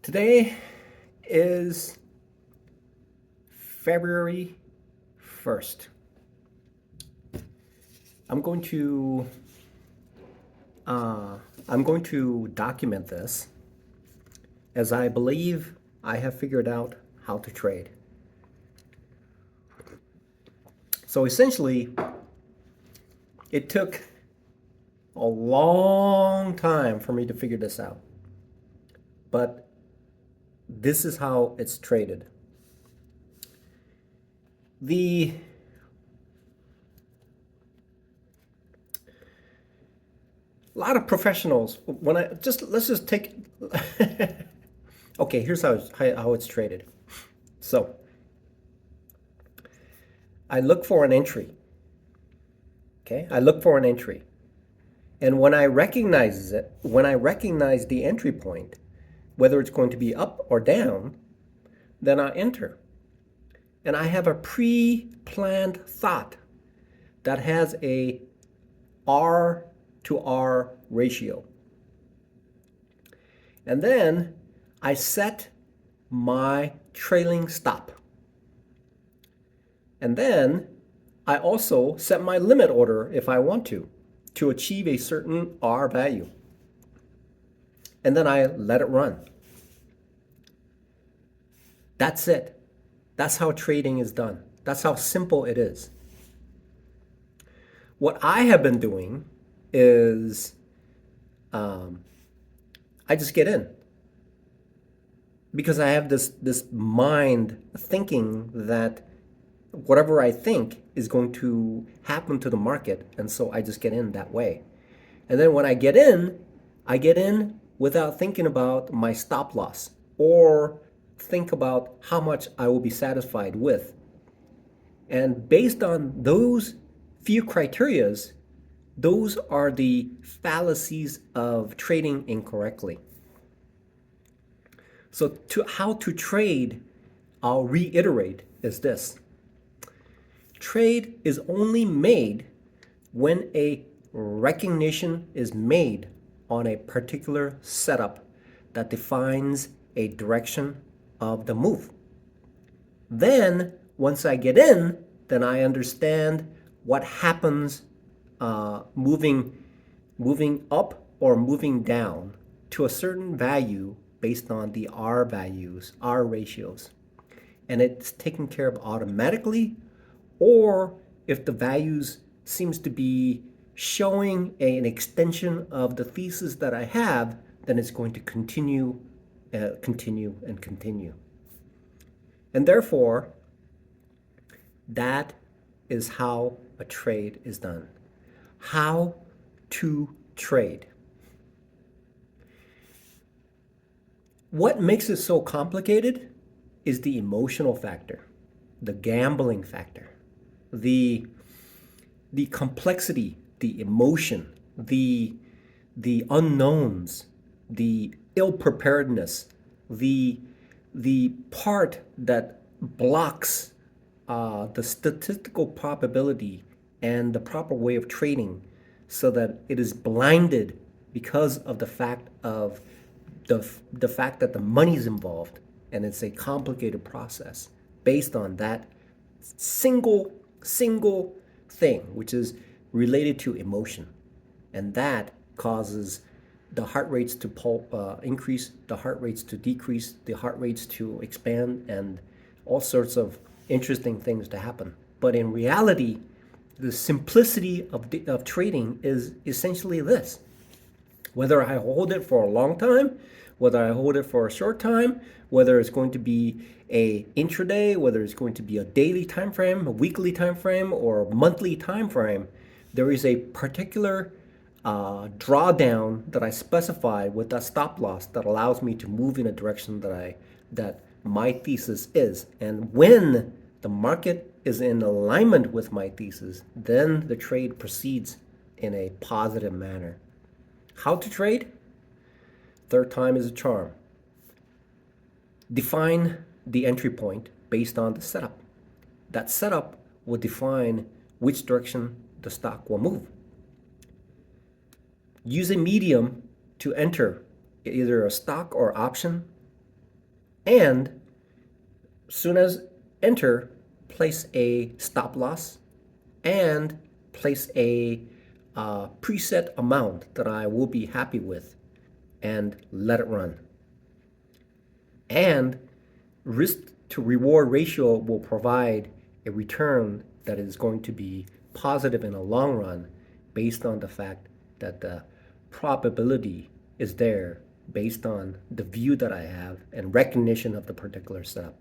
Today is February 1st. I'm going to uh, I'm going to document this as I believe I have figured out how to trade. So essentially, it took a long time for me to figure this out. But this is how it's traded. The A lot of professionals, when I just let's just take okay, here's how it's traded. So I look for an entry. Okay, I look for an entry. And when I recognize it, when I recognize the entry point, whether it's going to be up or down, then I enter. And I have a pre-planned thought that has a R to R ratio. And then I set my trailing stop. And then I also set my limit order if I want to achieve a certain R value. And then I let it run. That's it. That's how trading is done. That's how simple it is. What I have been doing is I just get in because I have this mind thinking that whatever I think is going to happen to the market, and so I just get in that way. And then when I get in without thinking about my stop loss or think about how much I will be satisfied with. And based on those few criterias, those are the fallacies of trading incorrectly. So how to trade, I'll reiterate, is this. Trade is only made when a recognition is made on a particular setup that defines a direction of the move. Then, once I get in, then I understand what happens moving up or moving down to a certain value based on the R values, R ratios. And it's taken care of automatically, or if the values seems to be showing an extension of the thesis that I have, then it's going to continue. And therefore, that is how a trade is done. How to trade. What makes it so complicated is the emotional factor, the gambling factor, the complexity, the emotion, the unknowns, the ill-preparedness, the part that blocks the statistical probability and the proper way of trading, so that it is blinded because of the fact that the money is involved, and it's a complicated process based on that single thing, which is related to emotion, and that causes the heart rates to increase, the heart rates to decrease, the heart rates to expand, and all sorts of interesting things to happen. But in reality, the simplicity of trading is essentially this. Whether I hold it for a long time, whether I hold it for a short time, whether it's going to be a intraday, whether it's going to be a daily time frame, a weekly time frame, or a monthly time frame, there is a particular drawdown that I specify with a stop loss that allows me to move in a direction that my thesis is. And when the market is in alignment with my thesis, then the trade proceeds in a positive manner. How to trade? Third time is a charm. Define the entry point based on the setup. That setup will define which direction the stock will move. Use a medium to enter either a stock or option And soon as enter, place a stop loss and place a preset amount that I will be happy with and let it run. And risk to reward ratio will provide a return that is going to be positive in the long run based on the fact that the probability is there based on the view that I have and recognition of the particular setup.